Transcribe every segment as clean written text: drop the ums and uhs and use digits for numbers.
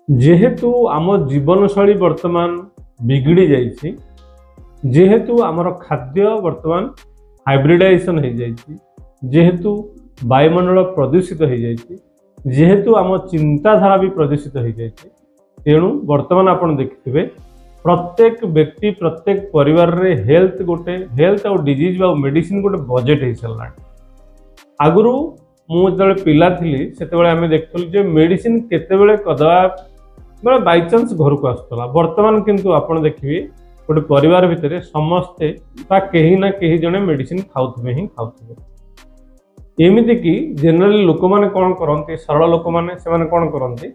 जेहेतु आम जीवनशैली वर्तमान बिगड़ी जाइए, जेहेतु आमर खाद्य वर्तमान हाइब्रिडाइजेशन हो जाइए, जेहेतु वायुमंडल प्रदूषित हो जाइए, जेहेतु आम चिंताधारा भी प्रदूषित हो जाइए, तेणु वर्तमान आपन देखिथे प्रत्येक व्यक्ति प्रत्येक परिवार रे हेल्थ और डिजीज और मेडिसिन गोटे बजेट हो सारा। आगु मुझे पिला थी से आम देखु मेडिसिन केतबेले कदवा बेले बाईचान्स घर को आसूला। बर्तमान किंतु आपड़ देखिए गोटे परिवार भितर समस्ते कहीं ना कहीं जड़े मेडिसिन खाऊे ही खाऊे। एमती कि जेनेराली लोक मैंने कौन करते, सरल लोक मैंने कौन करते,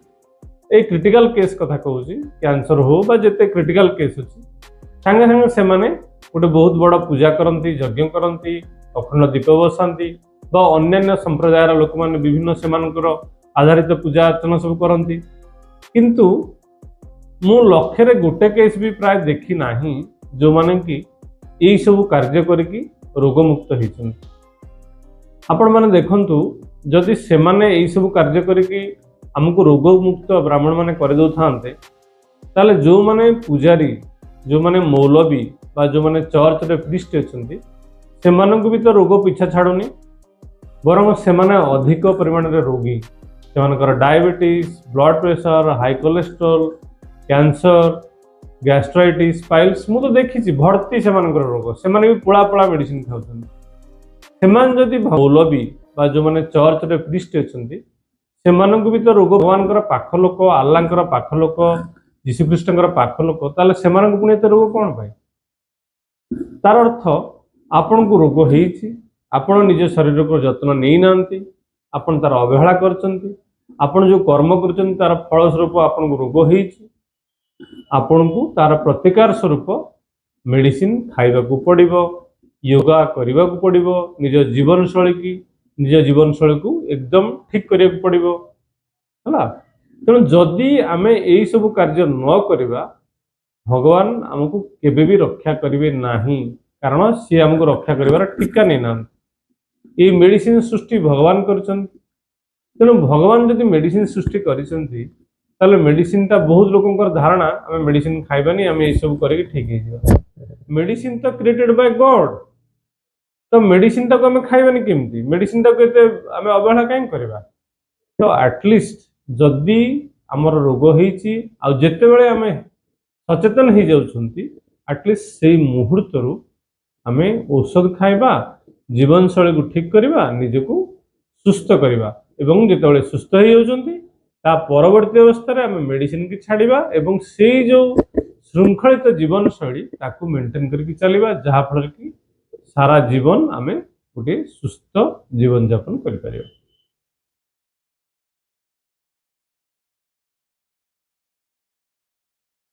ये क्रिटिकल केस कथा कहूँ, कैंसर हो बा जिते क्रिटिकल केस अच्छी सांगे सांगे से गोटे बहुत बड़ पूजा करती, यज्ञ करती, अखंड दीप बसाती बा अन्य संप्रदायर लोक मैंने विभिन्न से आधारित पूजा अर्चना सब करती। किंतु मु लक्षे गोटे केस भी प्राय देखी ना जो माने कि यही सब कार्य करके रोगमुक्त होती। आपण मैंने देखंतु जदि से माने यही सब कार्य करके आमको रोगमुक्त ब्राह्मण माने कर दौते ताले जो माने पुजारी, जो माने मौलवी बा जो माने चर्च रे प्रीस्ट अच्छे से भी तो रोग पीछा छाड़ुनी, बरं से अधिक परिमाण रे रोगी, से diabetes, blood pressure, high cholesterol, cancer, gastritis, piles मुझे देखी भर्ती से रोग, से भी पोड़ा पोड़ा मेडिसिन खाऊँ। से मौलवी बा जो माने चर्च रे प्रीस्ट अच्छे से भी तो रोग भगवान पाख लोक, आल्ला पाख लोक, जीशुख्रीष्ट पाख लोक, ताले से पुणी एत रोग कौन पाए? तार अर्थ आपण को रोग होईछि, आपण निज शरीर को जत्न नहीं नांती, आपण तार अवहेला करचंती, आपण जो कर्म करचंती तार फल स्वरूप आपण को रोग होईछि, आपण को तार प्रतिकार स्वरूप मेडिसिन खाइबा को पड़िबो, योगा करबा को पड़िबो, निज जीवनशैली को एकदम ठीक करिया को पड़िबो हला। तेणु जदि आमे एई सब कार्य न करिबा भगवान हमको केबे भी रक्षा करिवे नाही, कारण सी हमको रक्षा करिवार टीका नहीं ना। ये मेडिसिन सृष्टि भगवान करछंती, तेणु भगवान जदि मेडिसिन सृष्टि करिसंती ताले मेडिसिन ता बहुत लोकंकर धारणा आमे मेडिसिन खाइबानी, आमे ए सब करके ठीक हे जिवो। मेडिसिन तो क्रिएटेड बाय गॉड, तो मेडिसिन ताको आमे खाइबानी केमती? मेडिसिन ताको एते आमे अवहेला काहे करबा? तो एटलिस्ट जदि हमर रोग होईची आ जेते बेले आमे सचेतन हो जाउछंती, एटलिस्ट से मुहूर्त रु आमे औषध खाइबा, जीवनशैली को ठीक करबा, निजको सुस्थ करबा, एवं जेतेबेले सुस्थ हो जाउछंती ता परवर्ती अवस्था रे आमे मेडिसिन की छाड़िबा एवं से जो श्रृंखलित जीवनशैली ताको मेंटेन करके चलिबा, जहा फल कि सारा जीवन आमे गोटे सुस्थ जीवन यापन करि परिबा।